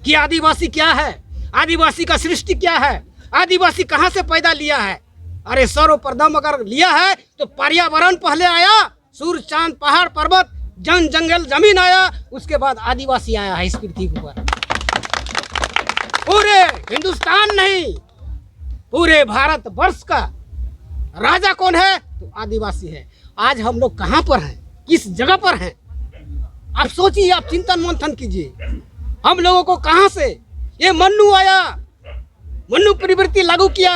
कि आदिवासी क्या है, आदिवासी का सृष्टि क्या है, आदिवासी कहाँ से पैदा लिया है। अरे सर्वप्रथम अगर लिया है तो पर्यावरण पहले आया, सूर्य चांद पहाड़ पर्वत जन जंगल जमीन आया, उसके बाद आदिवासी आया है इस पृथ्वी के ऊपर। पूरे हिंदुस्तान नहीं, पूरे भारत वर्ष का राजा कौन है तो आदिवासी है। आज हम लोग कहाँ पर हैं, किस जगह पर हैं, आप सोचिए, आप चिंतन मंथन कीजिए। हम लोगों को कहाँ से ये मन्नू आया, मन्नू प्रवृत्ति लागू किया।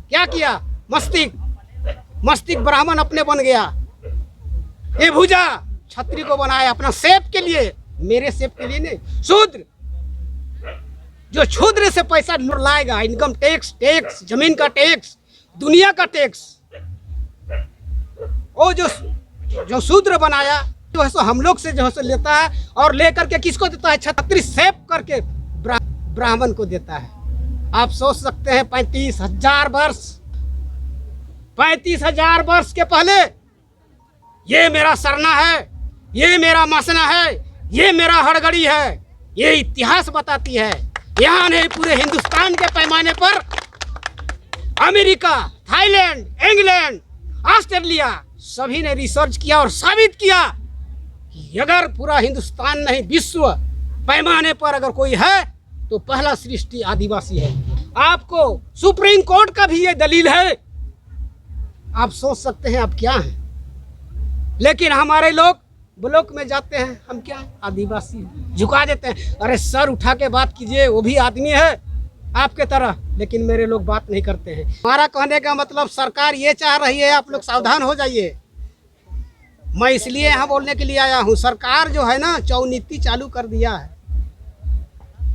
क्या किया, मस्तिष्क ब्राह्मण अपने बन गया, ये भुजा क्षत्रिय को बनाया अपना सेब के लिए, मेरे सेब के लिए नहीं। शूद्र, जो शूद्र से पैसा लाएगा, इनकम टैक्स, जमीन का टैक्स, दुनिया का टैक्स, वो जो शूद्र बनाया जो है सो हम लोग से जो है सो लेता है, और लेकर के किसको देता है, क्षत्रिय सेब करके ब्राह्मण को देता है। आप सोच सकते हैं 35,000 वर्ष के पहले ये मेरा सरना है, ये मेरा मसना है, ये मेरा हड़गड़ी है, ये इतिहास बताती है। यहाँ नहीं, पूरे हिंदुस्तान के पैमाने पर अमेरिका, थाईलैंड, इंग्लैंड, ऑस्ट्रेलिया सभी ने रिसर्च किया और साबित किया कि अगर पूरा हिंदुस्तान नहीं, विश्व पैमाने पर अगर कोई है तो पहला सृष्टि आदिवासी है। आपको सुप्रीम कोर्ट का भी ये दलील है। आप सोच सकते हैं आप क्या हैं, लेकिन हमारे लोग ब्लॉक में जाते हैं, हम क्या है, आदिवासी झुका देते हैं। अरे सर उठा के बात कीजिए, वो भी आदमी है आपके तरह, लेकिन मेरे लोग बात नहीं करते हैं। हमारा कहने का मतलब सरकार ये चाह रही है, आप लोग सावधान हो जाइए। मैं इसलिए यहाँ बोलने के लिए आया हूँ, सरकार जो है ना चौनीति चालू कर दिया है।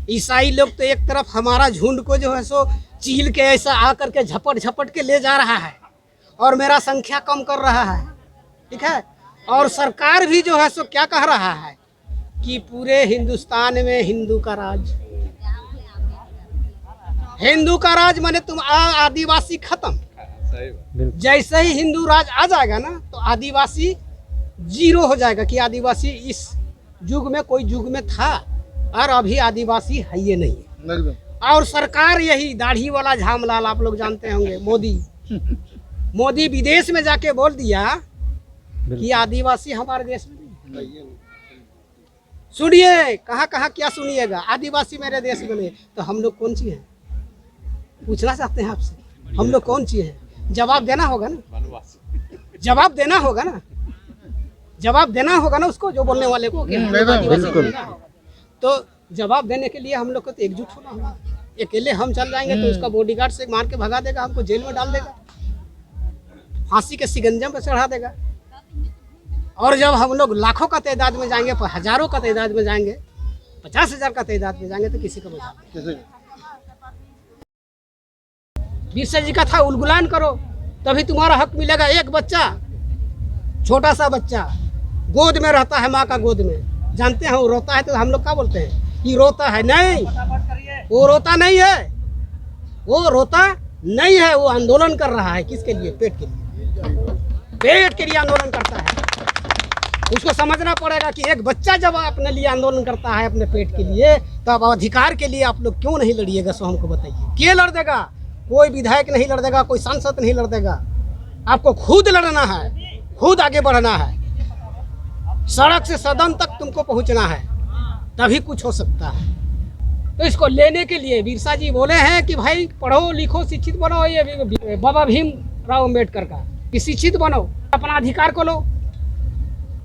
ईसाई लोग तो एक तरफ हमारा झुंड को जो है सो चील के ऐसा आकर के झपट के ले जा रहा है और मेरा संख्या कम कर रहा है, ठीक है। और सरकार भी जो है सो क्या कह रहा है कि पूरे हिंदुस्तान में हिंदू का राज, हिंदू का राज माने तुम आदिवासी खत्म। जैसे ही हिंदू राज आ जाएगा ना तो आदिवासी जीरो हो जाएगा, कि आदिवासी इस युग में कोई युग में था और अभी आदिवासी है ये नहीं। और सरकार यही दाढ़ी वाला झामलाल आप लोग जानते होंगे, मोदी विदेश में जाके बोल दिया कि आदिवासी हमारे देश में नहीं। सुनिए, कहाँ क्या सुनिएगा, आदिवासी मेरे देश में नहीं। तो हम लोग कौन सी हैं, पूछना चाहते हैं आपसे, हम लोग कौन सी हैं? जवाब देना होगा ना, जवाब देना होगा ना, जवाब देना होगा ना उसको, जो बोलने वाले को। तो जवाब देने के लिए हम लोग को तो एकजुट होना होगा। अकेले हम चल जाएंगे तो उसका बॉडीगार्ड से मार के भगा देगा, हमको जेल में डाल देगा, फांसी के शिकंजे पे चढ़ा देगा। और जब हम लोग लाखों का तादाद में जाएंगे, हजारों का तादाद में जाएंगे, 50,000 का तादाद में जाएंगे तो किसी का मजा। बिरसा जी का था, उलगुलान करो तभी तुम्हारा हक मिलेगा। एक बच्चा, छोटा सा बच्चा गोद में रहता है, माँ का गोद में, जानते हैं वो रोता है तो हम लोग क्या बोलते हैं, ये रोता है। नहीं, वो रोता नहीं है, वो रोता नहीं है, वो आंदोलन कर रहा है। किसके लिए? पेट के लिए, पेट के लिए आंदोलन करता है। उसको समझना पड़ेगा कि एक बच्चा जब अपने लिए आंदोलन करता है, अपने पेट के लिए, तो अब अधिकार के लिए आप लोग क्यों नहीं लड़िएगा? सो हमको बताइए, क्या लड़ देगा? कोई विधायक नहीं लड़ देगा, कोई सांसद नहीं लड़ देगा। आपको खुद लड़ना है, खुद आगे बढ़ना है, सड़क से सदन तक तुमको पहुंचना है, तभी कुछ हो सकता है। तो इसको लेने के लिए बिरसा जी बोले हैं कि भाई पढ़ो लिखो शिक्षित बनो, ये बाबा भीम राव अम्बेडकर का कि शिक्षित बनो, अपना अधिकार को लो।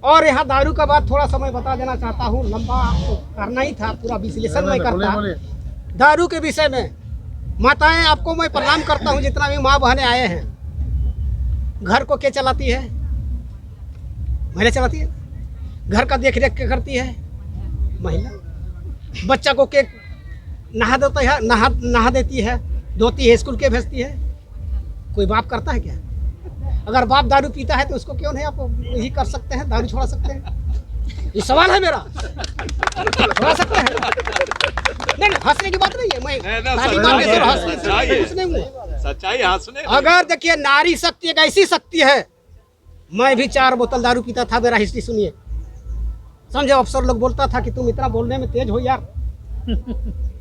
और यहाँ दारू का बात थोड़ा समय बता देना चाहता हूँ, लंबा आपको करना ही था, पूरा विश्लेषण मैं करता। दारू के विषय में माताएं आपको मैं प्रणाम करता हूँ, जितना भी माँ बहनें आए हैं। घर को क्या चलाती है? महिला चलाती है। घर का देख रेख करती है महिला। बच्चा को के नहा देता है, नहा देती है, धोती है, स्कूल के भेजती है। कोई बाप करता है क्या? अगर बाप दारू पीता है तो उसको क्यों नहीं आप यही कर सकते हैं, दारू छोड़ा सकते हैं? ये सवाल है मेरा, छोड़ा सकते हैं? हंसने की बात नहीं है, मैं पहली बात सच्चाई है, हंसने सच्चाई से है। कुछ नहीं हूँ। सच्चाई हंसने अगर देखिए नारी शक्ति एक ऐसी शक्ति है, मैं भी 4 बोतल दारू पीता था, मेरा हिस्ट्री सुनिए। समझे, अफसर लोग बोलता था कि तुम इतना बोलने में तेज हो यार।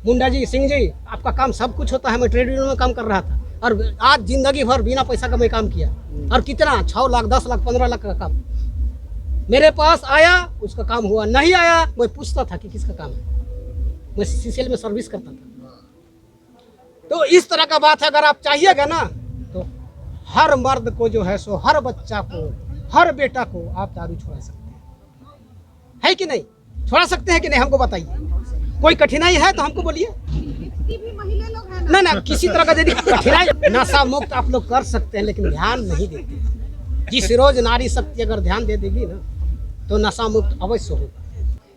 मुंडा जी, सिंह जी, आपका काम सब कुछ होता है। मैं ट्रेड यूनियन में काम कर रहा था और आज जिंदगी भर बिना पैसा का मैं काम किया, और कितना 6 लाख 10 लाख 15 लाख का काम मेरे पास आया, उसका काम हुआ। नहीं आया, मैं पूछता था कि किसका काम है। मैं सीसीएल में सर्विस करता था। तो इस तरह का बात है, अगर आप चाहिएगा ना तो हर मर्द को जो है सो, हर बच्चा को, हर बेटा को आप दारू छुड़ा सकते हैं, है कि नहीं? छुड़ा सकते हैं कि नहीं, हमको बताइए। कोई कठिनाई है तो हमको बोलिए। ना ना, किसी तरह का यदि कठिनाई, नशा मुक्त आप लोग कर सकते हैं, लेकिन ध्यान नहीं देते। जिस रोज नारी शक्ति अगर ध्यान दे देगी ना तो नशा मुक्त अवश्य होगा।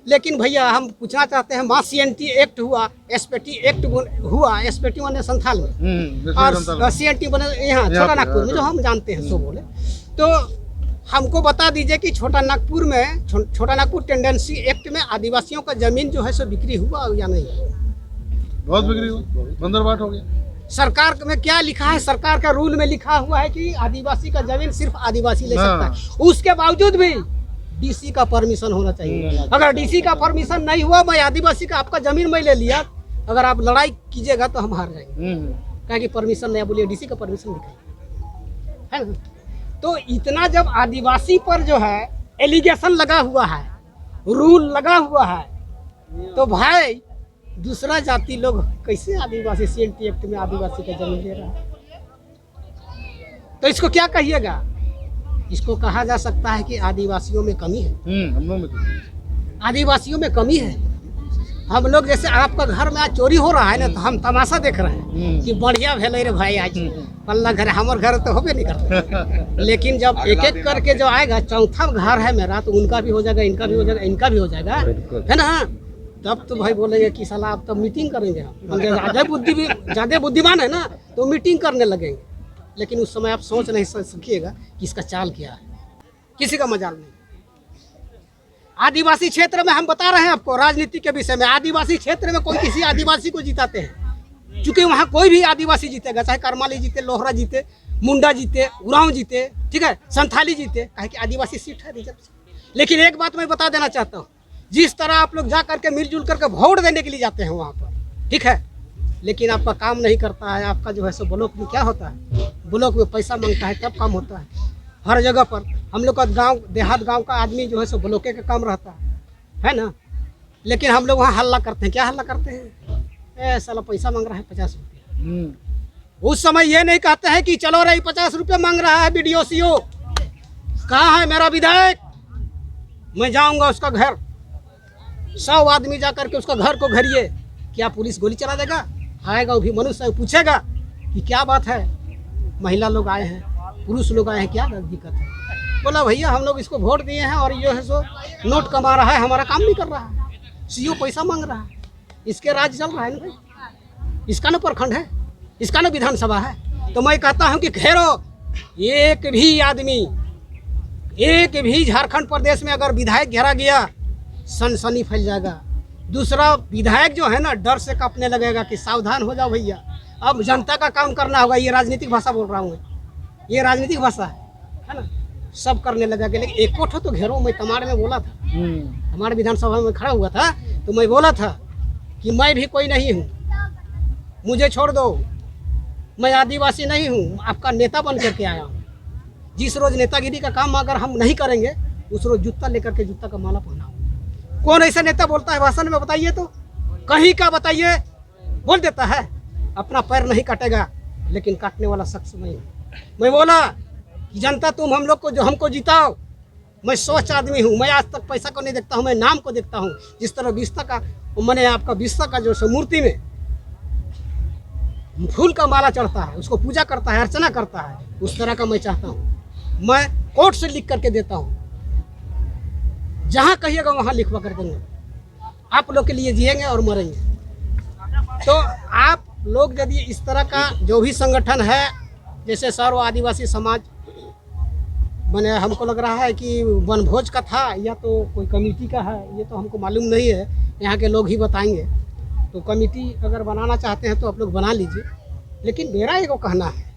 लेकिन भैया हम पूछना चाहते हैं, माँ CNT एक्ट हुआ, SPT एक्ट हुआ, SPT बने संथाल में और CNT बने यहाँ छोटा नागपुर में, जो हम जानते हैं सो बोले। तो हमको बता दीजिए कि छोटा नागपुर में, छोटा नागपुर टेंडेंसी एक्ट में आदिवासियों का जमीन जो है सो बिक्री हुआ या नहीं? बहुत बिक्री हुआ, बंदरबाट हो गया। सरकार में क्या लिखा है? सरकार का रूल में लिखा हुआ है कि आदिवासी का जमीन सिर्फ आदिवासी ले सकता है। उसके बावजूद भी DC का परमिशन होना चाहिए। अगर DC का परमिशन नहीं हुआ, मैं आदिवासी का आपका जमीन मैं ले लिया, अगर आप लड़ाई कीजिएगा तो हम हार जाएंगे, क्या कि परमिशन नहीं, बोलिए DC का परमिशन दिखाइए, है ना? तो इतना जब आदिवासी पर जो है एलिगेशन लगा हुआ है, रूल लगा हुआ है, तो भाई दूसरा जाति लोग कैसे आदिवासी CNT एक्ट में आदिवासी का जमीन ले रहा है? तो इसको क्या कहिएगा? इसको कहा जा सकता है कि आदिवासियों में कमी है। हम लोग में आदिवासियों में कमी है। हम लोग जैसे आपका घर में आज चोरी हो रहा है ना, तो हम तमाशा देख रहे हैं कि बढ़िया भेल रे भाई, आज पल्ला घर, हमारे घर तो होबे नहीं करते। लेकिन जब एक एक करके जो आएगा, चौथा घर है मेरा, तो उनका भी हो जाएगा, इनका भी हो जाएगा, इनका भी हो जाएगा, है ना? तब तो भाई बोलेंगे कि साला आप तब मीटिंग करेंगे। हम ज़्यादा बुद्धिमान है ना, तो मीटिंग करने लगेंगे। लेकिन उस समय आप सोच नहीं सकिएगा कि इसका चाल क्या है, किसी का मजाल नहीं। आदिवासी क्षेत्र में हम बता रहे हैं आपको राजनीति के विषय में। आदिवासी क्षेत्र में कोई किसी आदिवासी को जिताते हैं, क्योंकि वहाँ कोई भी आदिवासी जीतेगा, चाहे करमाली जीते, लोहरा जीते, मुंडा जीते, उरांव जीते, ठीक है, संथाली जीते, कहे कि आदिवासी सीट है रिजर्व। लेकिन एक बात मैं बता देना चाहता हूँ, जिस तरह आप लोग जा करके मिलजुल करके वोट देने के लिए जाते हैं वहाँ पर, ठीक है, लेकिन आपका काम नहीं करता है। आपका जो है सो ब्लॉक में क्या होता है, ब्लॉक में पैसा मांगता है, तब काम होता है। हर जगह पर हम लोग का गांव, देहात गांव का आदमी जो है सो ब्लॉके का काम रहता है ना। लेकिन हम लोग वहाँ हल्ला करते हैं। क्या हल्ला करते हैं? साला पैसा मांग रहा है 50 रुपया। उस समय ये नहीं कहते हैं कि चलो रे 50 रुपया मांग रहा है BDO CO, कहाँ है मेरा विधायक, मैं जाऊँगा उसका घर। 100 आदमी जा करके उसका घर को घेरिए, क्या पुलिस गोली चला देगा? आएगा वो भी मनुष्य, पूछेगा कि क्या बात है, महिला लोग आए हैं, पुरुष लोग आए हैं, क्या दिक्कत है? बोला भैया हम लोग इसको वोट दिए हैं और ये है सो नोट कमा रहा है, हमारा काम नहीं कर रहा है, CO पैसा मांग रहा है, इसके राज चल रहा है ना भाई, इसका ना प्रखंड है, इसका ना विधानसभा है। तो मैं कहता हूँ कि घेरो, एक भी आदमी, एक भी झारखंड प्रदेश में अगर विधायक घेरा गया, सनसनी फैल जाएगा। दूसरा विधायक जो है ना, डर से कांपने लगेगा कि सावधान हो जाओ भैया, अब जनता का काम करना होगा। ये राजनीतिक भाषा बोल रहा हूँ, ये राजनीतिक भाषा है ना, सब करने लगा। लेकिन एक तो घेरो, मैं तमाड़ में बोला था, हमारे विधानसभा में खड़ा हुआ था, तो मैं बोला था कि मैं भी कोई नहीं हूँ, मुझे छोड़ दो, मैं आदिवासी नहीं हूँ, आपका नेता बन करके आया हूँ। जिस रोज नेतागिरी का काम अगर हम नहीं करेंगे, उस रोज जूता लेकर के जूता का माला पहनाऊँ। कौन ऐसा नेता बोलता है भाषण में? बताइए तो, कहीं का बताइए। बोल देता है अपना पैर नहीं काटेगा, लेकिन काटने वाला शख्स मैं हूँ। मैं बोला कि जनता तुम हम लोग को, जो हमको जिताओ, मैं सोच आदमी हूँ, मैं आज तक पैसा को नहीं देखता हूँ, मैं नाम को देखता हूँ। जिस तरह बिस्ता का, मैंने आपका बिस्ता का जो मूर्ति में फूल का माला चढ़ता है, उसको पूजा करता है, अर्चना करता है, उस तरह का मैं चाहता हूँ। मैं कोर्ट से लिख करके देता हूँ, जहाँ कहिएगा वहाँ लिखवा कर देंगे। आप लोग के लिए जिएंगे और मरेंगे। तो आप लोग यदि इस तरह का जो भी संगठन है, जैसे सर्व आदिवासी समाज, मैंने हमको लग रहा है कि वनभोज का था या तो कोई कमेटी का है, ये तो हमको मालूम नहीं है, यहाँ के लोग ही बताएंगे। तो कमेटी अगर बनाना चाहते हैं तो आप लोग बना लीजिए। लेकिन मेरा एक कहना है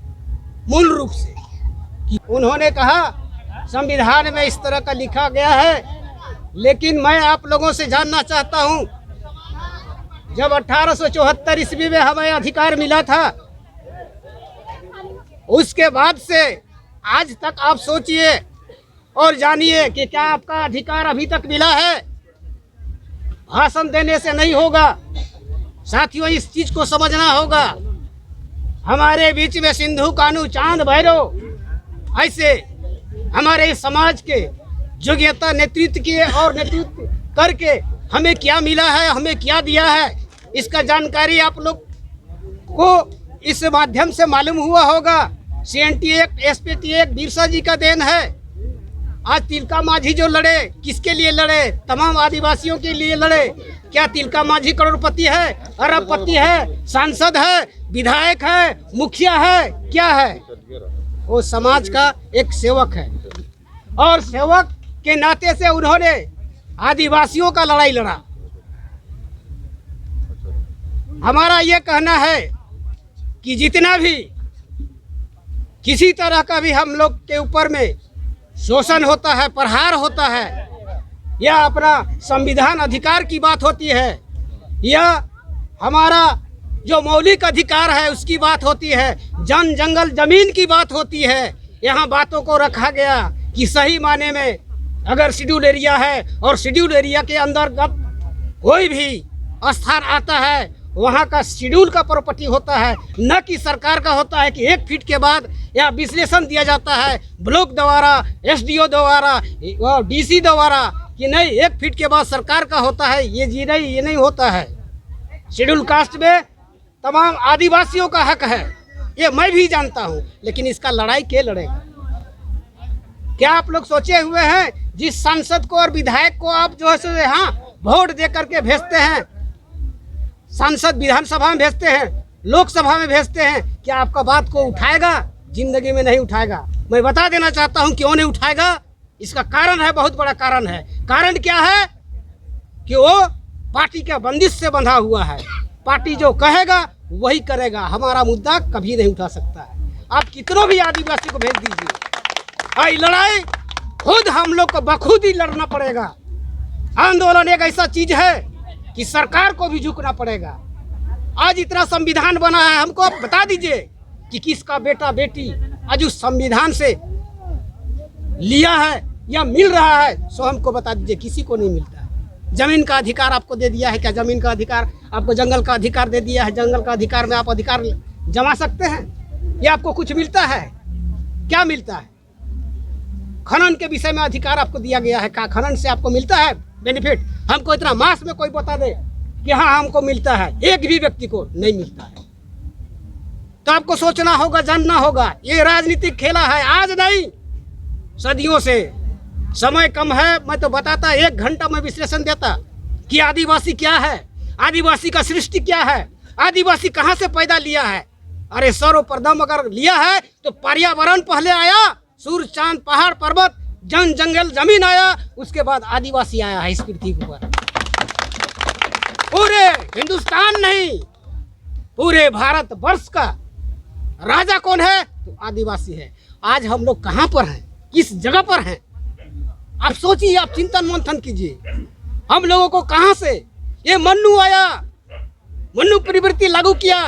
मूल रूप से कि उन्होंने कहा संविधान में इस तरह का लिखा गया है, लेकिन मैं आप लोगों से जानना चाहता हूं, जब 1874 ईस्वी में हमें अधिकार मिला था, उसके बाद से आज तक आप सोचिए और जानिए कि क्या आपका अधिकार अभी तक मिला है। भाषण देने से नहीं होगा साथियों, इस चीज को समझना होगा। हमारे बीच में सिंधु कान्हू चांद भैरव ऐसे हमारे समाज के योग्यता नेतृत्व किए और नेतृत्व करके हमें क्या मिला है, हमें क्या दिया है, इसका जानकारी आप लोग को इस माध्यम से मालूम हुआ होगा। CNT act, SPT act Birsa ji का देन है। आज तिलका माझी जो लड़े, किसके लिए लड़े? तमाम आदिवासियों के लिए लड़े। क्या तिलका माझी करोड़पति है, अरबपति है, सांसद है, विधायक है, मुखिया है? क्या है? वो समाज का एक सेवक है और सेवक के नाते से उन्होंने आदिवासियों का लड़ाई लड़ा। हमारा ये कहना है कि जितना भी किसी तरह का भी हम लोग के ऊपर में शोषण होता है, प्रहार होता है, या अपना संविधान अधिकार की बात होती है, या हमारा जो मौलिक अधिकार है उसकी बात होती है, जन जंगल जमीन की बात होती है, यहाँ बातों को रखा गया कि सही माने में अगर शेड्यूल एरिया है और शेड्यूल एरिया के अंतर्गत कोई भी स्थान आता है, वहाँ का शेड्यूल का प्रॉपर्टी होता है, न कि सरकार का होता है कि 1 फीट के बाद या विश्लेषण दिया जाता है ब्लॉक द्वारा, SDO द्वारा, DC द्वारा कि नहीं 1 फीट के बाद सरकार का होता है। ये नहीं होता है। शेड्यूल कास्ट में तमाम आदिवासियों का हक है, ये मैं भी जानता हूँ, लेकिन इसका लड़ाई के लड़ेगा? क्या आप लोग सोचे हुए हैं जिस सांसद को और विधायक को आप जो है यहाँ वोट दे करके भेजते हैं, सांसद विधानसभा में भेजते हैं, लोकसभा में भेजते हैं, क्या आपका बात को उठाएगा? जिंदगी में नहीं उठाएगा। मैं बता देना चाहता हूं क्यों नहीं उठाएगा। इसका कारण है, बहुत बड़ा कारण है। कारण क्या है कि वो पार्टी के बंदिश से बंधा हुआ है। पार्टी जो कहेगा वही करेगा। हमारा मुद्दा कभी नहीं उठा सकता है। आप कितनों भी आदिवासी को भेज दीजिए, ये लड़ाई खुद हम लोग को बखुद ही लड़ना पड़ेगा। आंदोलन एक ऐसा चीज है कि सरकार को भी झुकना पड़ेगा। आज इतना संविधान बना है, हमको आप बता दीजिए कि किसका बेटा बेटी आज उस संविधान से लिया है या मिल रहा है, सो हमको बता दीजिए। किसी को नहीं मिलता है। जमीन का अधिकार आपको दे दिया है क्या? जमीन का अधिकार आपको, जंगल का अधिकार दे दिया है। जंगल का अधिकार में आप अधिकार जमा सकते हैं या आपको कुछ मिलता है? क्या मिलता है? खनन के विषय में अधिकार आपको दिया गया है। क्या खनन से आपको मिलता है बेनिफिट? हमको इतना मास में कोई बता दे कि हाँ हमको मिलता है, एक भी व्यक्ति को नहीं मिलता है। तो आपको सोचना होगा, जानना होगा। ये राजनीतिक खेला है, आज नहीं, सदियों से। समय कम है, मैं तो बताता 1 घंटा में विश्लेषण देता कि आदिवासी क्या है, आदिवासी का सृष्टि क्या है, आदिवासी कहाँ से पैदा लिया है। अरे सर्वप्रथम अगर लिया है तो पर्यावरण पहले आया, सूर्य चांद पहाड़ पर्वत जन जंगल जमीन आया, उसके बाद आदिवासी आया है इस पृथ्वी के ऊपर। पूरे हिंदुस्तान नहीं, पूरे भारत वर्ष का राजा कौन है? तो आदिवासी है। आज हम लोग कहाँ पर हैं, किस जगह पर हैं? आप सोचिए, आप चिंतन मंथन कीजिए। हम लोगों को कहाँ से ये मन्नू आया, मन्नू प्रवृत्ति लागू किया,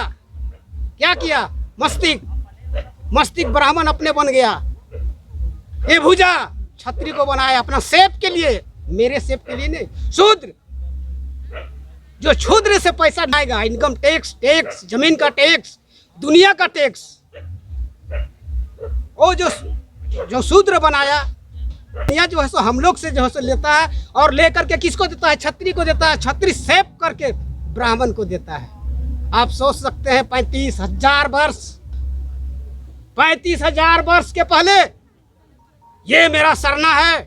क्या किया? मस्तिष्क ब्राह्मण अपने बन गया। ये भुजा छत्री को बनाया अपना सेब के लिए, मेरे सेब के लिए नहीं। शूद्र, जो शूद्र से पैसा आएगा, इनकम टैक्स, जमीन का टैक्स, दुनिया का टैक्स, वो जो शूद्र बनाया, दुनिया जो है सो हम लोग से जो है सो लेता है और लेकर के किसको देता है? छत्री को देता है। छत्री सेब करके ब्राह्मण को देता है। आप सोच सकते हैं 35,000 वर्ष के पहले ये मेरा सरना है,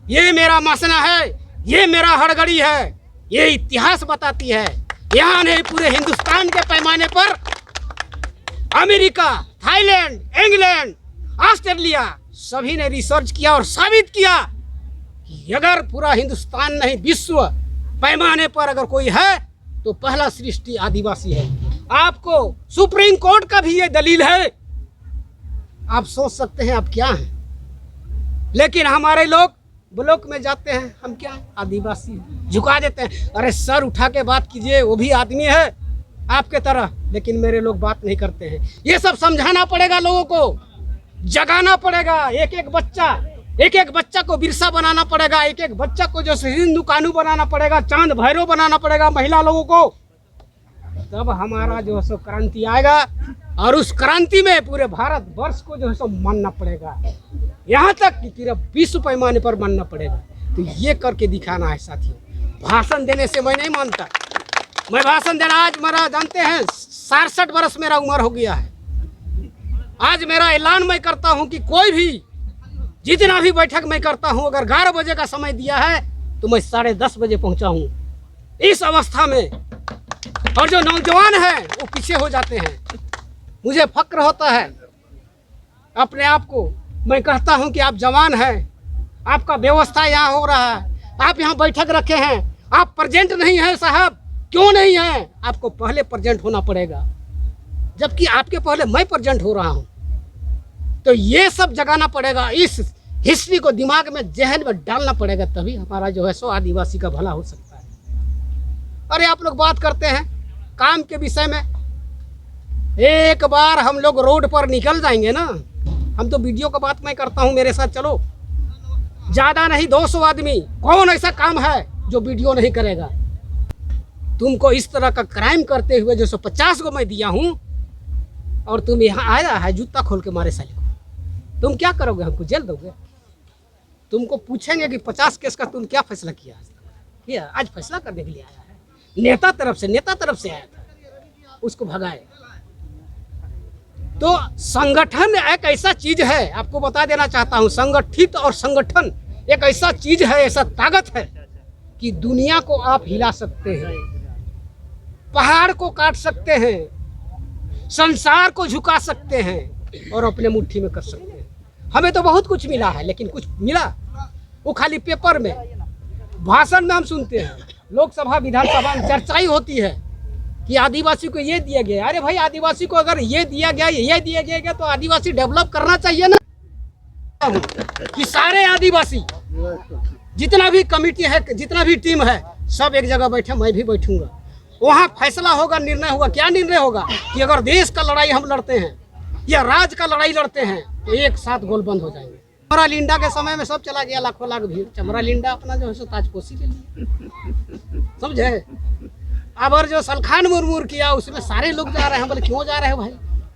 ये मेरा मसना है, ये मेरा हड़गड़ी है। ये इतिहास बताती है। यहाँ नहीं, पूरे हिंदुस्तान के पैमाने पर अमेरिका, थाईलैंड, इंग्लैंड, ऑस्ट्रेलिया सभी ने रिसर्च किया और साबित किया कि अगर पूरा हिंदुस्तान नहीं, विश्व पैमाने पर अगर कोई है तो पहला सृष्टि आदिवासी है। आपको सुप्रीम कोर्ट का भी ये दलील है। आप सोच सकते हैं आप क्या हैं, लेकिन हमारे लोग ब्लॉक में जाते हैं, हम क्या हैं, आदिवासी हैं, झुका देते हैं। अरे सर उठा के बात कीजिए, वो भी आदमी है आपके तरह, लेकिन मेरे लोग बात नहीं करते हैं। ये सब समझाना पड़ेगा, लोगों को जगाना पड़ेगा। एक एक बच्चा को बिरसा बनाना पड़ेगा, एक एक बच्चा को जो हिंदू कानू बनाना पड़ेगा, चांद भैरव बनाना पड़ेगा महिला लोगों को। तब हमारा जो है सो क्रांति आएगा, और उस क्रांति में पूरे भारत वर्ष को जो है सो मानना पड़ेगा, यहाँ तक कि पूरे विश्व पैमाने पर मानना पड़ेगा। तो ये करके दिखाना है साथियों। भाषण देने से मैं नहीं मानता। मैं भाषण देना आज मेरा जानते हैं 67 वर्ष मेरा उम्र हो गया है। आज मेरा ऐलान मैं करता हूँ कि कोई भी जितना भी बैठक मैं करता हूँ, अगर 11 बजे का समय दिया है तो मैं 10:30 बजे पहुँचा हूँ इस अवस्था में। और जो नौजवान हैं वो पीछे हो जाते हैं। मुझे फक्र होता है अपने आप को। मैं कहता हूं कि आप जवान हैं, आपका व्यवस्था यहाँ हो रहा है, आप यहाँ बैठक रखे हैं, आप प्रेजेंट नहीं हैं साहब। क्यों नहीं हैं? आपको पहले प्रेजेंट होना पड़ेगा, जबकि आपके पहले मैं प्रेजेंट हो रहा हूं। तो ये सब जगाना पड़ेगा, इस हिस्ट्री को दिमाग में जहन में डालना पड़ेगा, तभी हमारा जो है सो आदिवासी का भला हो सकता है। अरे आप लोग बात करते हैं काम के विषय में। एक बार हम लोग रोड पर निकल जाएंगे ना, हम तो वीडियो का बात मैं करता हूँ, मेरे साथ चलो। ज़्यादा नहीं 200 आदमी, कौन ऐसा काम है जो वीडियो नहीं करेगा। तुमको इस तरह का क्राइम करते हुए जो 50 को मैं दिया हूँ, और तुम यहाँ आया है जूता खोल के मारे साले को, तुम क्या करोगे? हमको जेल दोगे? तुमको पूछेंगे कि 50 केस का तुम क्या फैसला किया आज फैसला करने के लिए आया है। नेता तरफ से आया था, उसको भगाए। तो संगठन एक ऐसा चीज है, आपको बता देना चाहता हूं, संगठित और संगठन एक ऐसा चीज है, ऐसा ताकत है कि दुनिया को आप हिला सकते हैं, पहाड़ को काट सकते हैं, संसार को झुका सकते हैं और अपने मुट्ठी में कर सकते हैं। हमें तो बहुत कुछ मिला है, लेकिन कुछ मिला वो खाली पेपर में, भाषण में हम सुनते हैं। लोकसभा विधानसभा में चर्चा ही होती है कि आदिवासी को ये दिया गया। अरे भाई, आदिवासी को अगर ये दिया गया तो आदिवासी डेवलप करना चाहिए ना। कि सारे आदिवासी जितना भी कमेटी है, जितना भी टीम है, सब एक जगह बैठे, मैं भी बैठूंगा, वहाँ फैसला होगा, निर्णय होगा। क्या निर्णय होगा? कि अगर देश का लड़ाई हम लड़ते हैं या राज्य का लड़ाई लड़ते हैं तो एक साथ गोल बंद हो जाएंगे। चमरा लिंडा के समय में सब चला गया, लाखों लाख भीड़। चमरा लिंडा अपना जो है सो ताजपोशी ले लिया, समझे। अब जो सलखान मुर्मू किया उसमें सारे लोग जा रहे हैं। बोले क्यों जा रहे हैं भाई?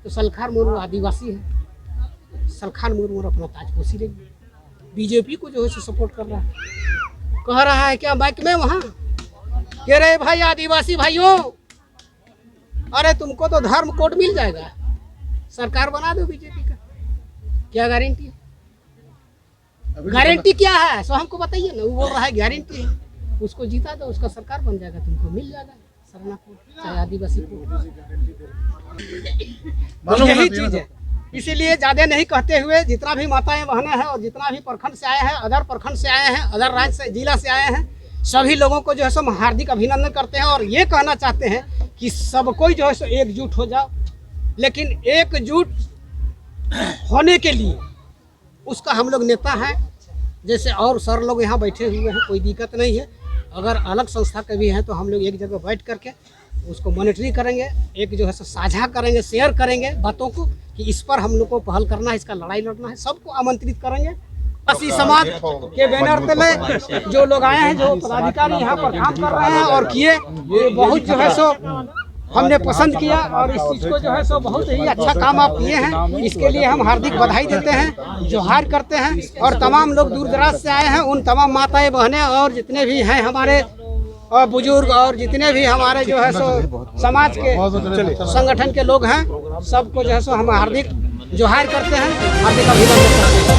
तो सलखान मुर्मू आदिवासी है, सलखान मुर्मू अपना ताजपोशी ले लिया। बीजेपी को जो है सपोर्ट कर रहा है, कह रहा है क्या माइक में वहाँ, कह रहे भाई आदिवासी भाइयों, अरे तुमको तो धर्म कोड मिल जाएगा, सरकार बना दो बीजेपी का। क्या गारंटी है? गारंटी क्या है सो हमको बताइए ना। वो बोल रहा है गारंटी है, उसको जीता दो, उसका सरकार बन जाएगा, तुमको मिल जाएगा सरना कोड, चाहे आदिवासी कोड। यही चीज है। इसीलिए ज्यादा नहीं कहते हुए, जितना भी माताएं बहनें हैं और जितना भी प्रखंड से आए हैं, अदर प्रखंड से आए हैं, अदर राज्य से, जिला से आए हैं, सभी लोगों को जो है सो हार्दिक अभिनंदन करते हैं। और ये कहना चाहते हैं कि सब कोई जो है सो एकजुट हो जाओ। लेकिन एकजुट होने के लिए उसका हम लोग नेता हैं, जैसे और सर लोग यहाँ बैठे हुए हैं, कोई दिक्कत नहीं है। अगर अलग संस्था के भी हैं तो हम लोग एक जगह बैठ करके उसको मॉनिटरिंग करेंगे, एक जो है सो साझा करेंगे, शेयर करेंगे बातों को कि इस पर हम लोग को पहल करना है, इसका लड़ाई लड़ना है, सबको आमंत्रित करेंगे। आदिवासी समाज के बैनर तले जो लोग आए हैं, जो पदाधिकारी यहाँ पर काम कर रहे हैं और किए, ये बहुत जो है सो हमने पसंद किया। और इस चीज़ को जो है सो बहुत ही अच्छा काम आप किए हैं, इसके लिए हम हार्दिक बधाई देते हैं, जोहार करते हैं। और तमाम लोग दूर दराज से आए हैं, उन तमाम माताएं बहनें और जितने भी हैं हमारे और बुजुर्ग और जितने भी हमारे जो है सो समाज के संगठन के लोग हैं, सबको जो है सो हम हार्दिक जोहार करते हैं, हार्दिक अभिनंदन करते हैं।